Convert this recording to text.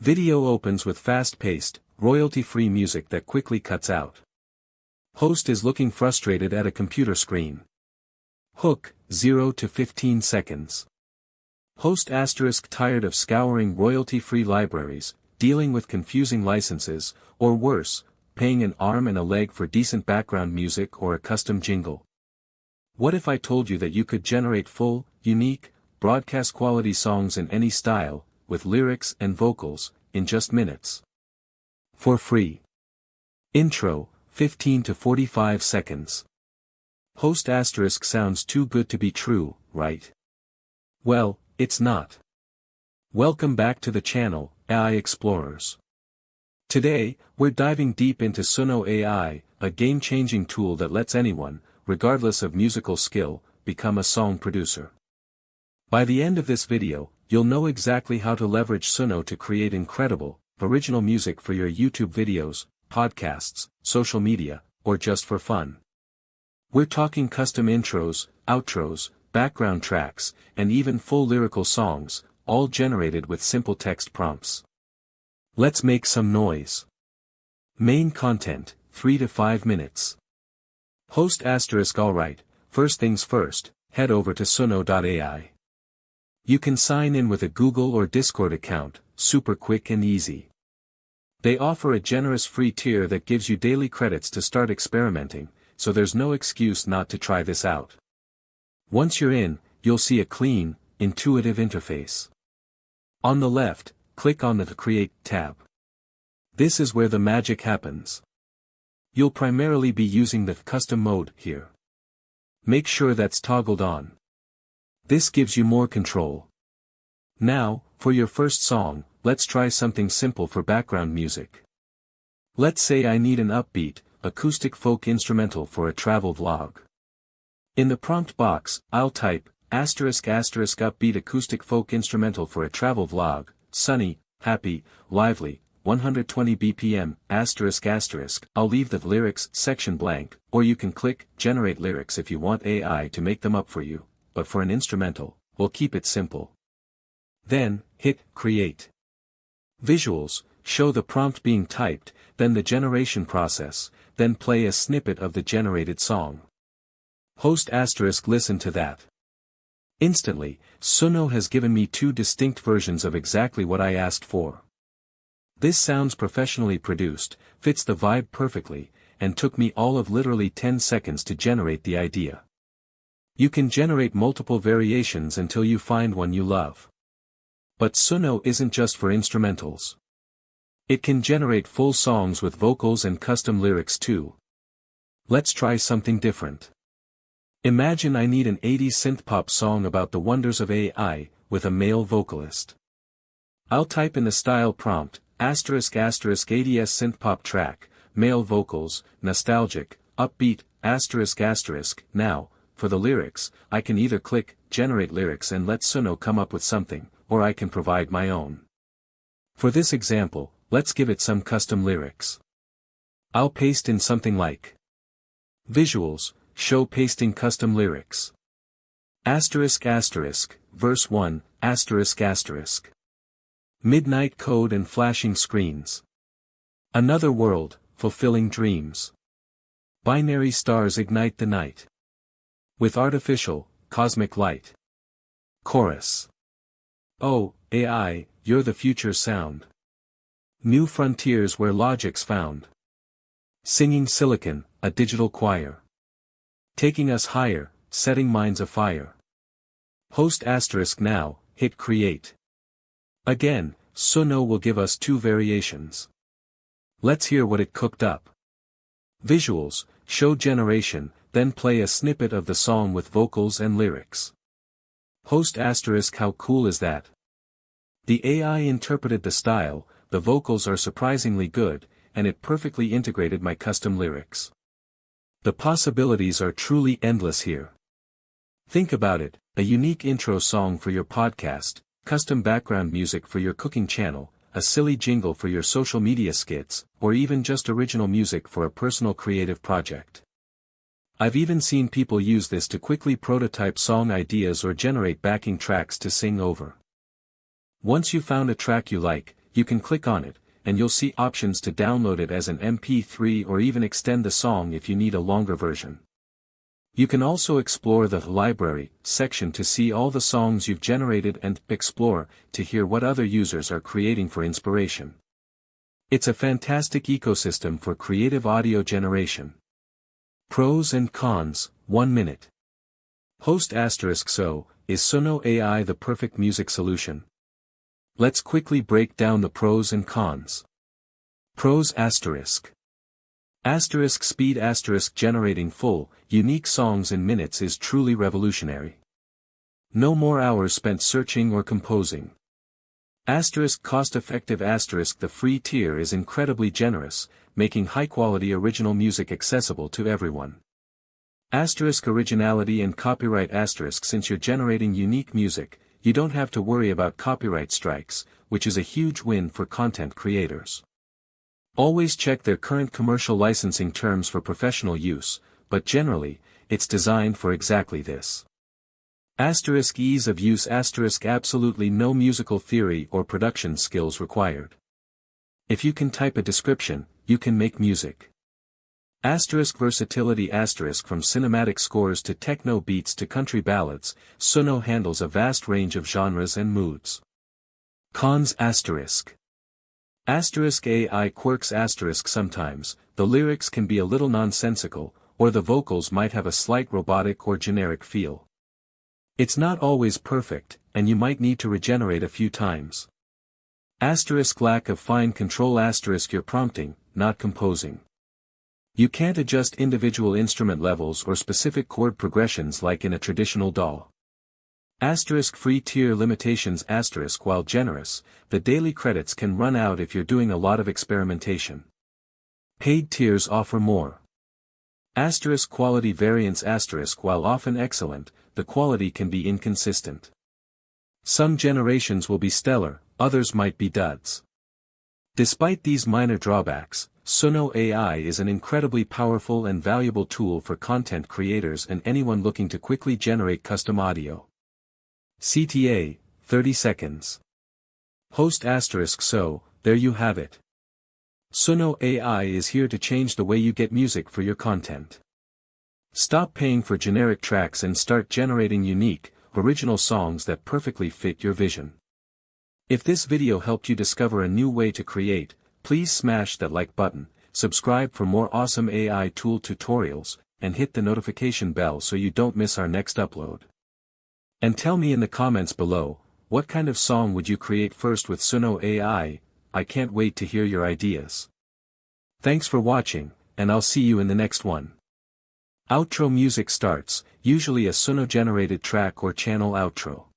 Video opens with fast-paced, royalty-free music that quickly cuts out. Host is looking frustrated at a computer screen. Hook, 0 to 15 seconds. Host * tired of scouring royalty-free libraries, dealing with confusing licenses, or worse, paying an arm and a leg for decent background music or a custom jingle. What if I told you that you could generate full, unique, broadcast-quality songs in any style, with lyrics and vocals, in just minutes? For free. Intro, 15 to 45 seconds. Host * sounds too good to be true, right? Well, it's not. Welcome back to the channel, AI Explorers. Today, we're diving deep into Suno AI, a game-changing tool that lets anyone, regardless of musical skill, become a song producer. By the end of this video, you'll know exactly how to leverage Suno to create incredible, original music for your YouTube videos, podcasts, social media, or just for fun. We're talking custom intros, outros, background tracks, and even full lyrical songs, all generated with simple text prompts. Let's make some noise. Main content, 3 to 5 minutes. Host * alright, first things first, head over to suno.ai. You can sign in with a Google or Discord account, super quick and easy. They offer a generous free tier that gives you daily credits to start experimenting, so there's no excuse not to try this out. Once you're in, you'll see a clean, intuitive interface. On the left, click on the Create tab. This is where the magic happens. You'll primarily be using the custom mode here. Make sure that's toggled on. This gives you more control. Now, for your first song, let's try something simple for background music. Let's say I need an upbeat, acoustic folk instrumental for a travel vlog. In the prompt box, I'll type, *** upbeat acoustic folk instrumental for a travel vlog, sunny, happy, lively, 120 BPM, ***. I'll leave the lyrics section blank, or you can click, generate lyrics if you want AI to make them up for you, but for an instrumental, we'll keep it simple. Then, hit, create. Visuals, show the prompt being typed, then the generation process, then play a snippet of the generated song. Host * listen to that. Instantly, Suno has given me two distinct versions of exactly what I asked for. This sounds professionally produced, fits the vibe perfectly, and took me all of literally 10 seconds to generate the idea. You can generate multiple variations until you find one you love. But Suno isn't just for instrumentals. It can generate full songs with vocals and custom lyrics too. Let's try something different. Imagine I need an 80s synthpop song about the wonders of AI, with a male vocalist. I'll type in the style prompt, *** 80s synthpop track, male vocals, nostalgic, upbeat, ***. Now, for the lyrics, I can either click, generate lyrics and let Suno come up with something, or I can provide my own. For this example, let's give it some custom lyrics. I'll paste in something like visuals, show pasting custom lyrics. ***, verse 1, ***. Midnight code and flashing screens. Another world, fulfilling dreams. Binary stars ignite the night. With artificial, cosmic light. Chorus. Oh, AI, you're the future sound. New frontiers where logic's found. Singing silicon, a digital choir. Taking us higher, setting minds afire. Host * now, hit create. Again, Suno will give us two variations. Let's hear what it cooked up. Visuals, show generation, then play a snippet of the song with vocals and lyrics. Host * how cool is that? The AI interpreted the style, the vocals are surprisingly good, and it perfectly integrated my custom lyrics. The possibilities are truly endless here. Think about it, a unique intro song for your podcast, custom background music for your cooking channel, a silly jingle for your social media skits, or even just original music for a personal creative project. I've even seen people use this to quickly prototype song ideas or generate backing tracks to sing over. Once you've found a track you like, you can click on it, and you'll see options to download it as an MP3 or even extend the song if you need a longer version. You can also explore the library section to see all the songs you've generated and explore to hear what other users are creating for inspiration. It's a fantastic ecosystem for creative audio generation. Pros and cons, 1 minute. Host *so, is Suno AI the perfect music solution? Let's quickly break down the pros and cons. Pros *. Speed * generating full, unique songs in minutes is truly revolutionary. No more hours spent searching or composing. Cost-effective *. The free tier is incredibly generous, making high-quality original music accessible to everyone. Originality and copyright *. Since you're generating unique music, you don't have to worry about copyright strikes, which is a huge win for content creators. Always check their current commercial licensing terms for professional use, but generally, it's designed for exactly this. Ease of use *. Absolutely no musical theory or production skills required. If you can type a description, you can make music. Versatility * From cinematic scores to techno beats to country ballads, Suno handles a vast range of genres and moods. Cons *. AI quirks * Sometimes, the lyrics can be a little nonsensical, or the vocals might have a slight robotic or generic feel. It's not always perfect, and you might need to regenerate a few times. Lack of fine control * You're prompting, not composing. You can't adjust individual instrument levels or specific chord progressions like in a traditional DAW. Free tier limitations * While generous, the daily credits can run out if you're doing a lot of experimentation. Paid tiers offer more. Quality variance * While often excellent, the quality can be inconsistent. Some generations will be stellar, others might be duds. Despite these minor drawbacks, Suno AI is an incredibly powerful and valuable tool for content creators and anyone looking to quickly generate custom audio. CTA, 30 seconds. Host * So, there you have it. Suno AI is here to change the way you get music for your content. Stop paying for generic tracks and start generating unique, original songs that perfectly fit your vision. If this video helped you discover a new way to create, please smash that like button, subscribe for more awesome AI tool tutorials, and hit the notification bell so you don't miss our next upload. And tell me in the comments below, what kind of song would you create first with Suno AI? I can't wait to hear your ideas. Thanks for watching, and I'll see you in the next one. Outro music starts, usually a Suno generated track or channel outro.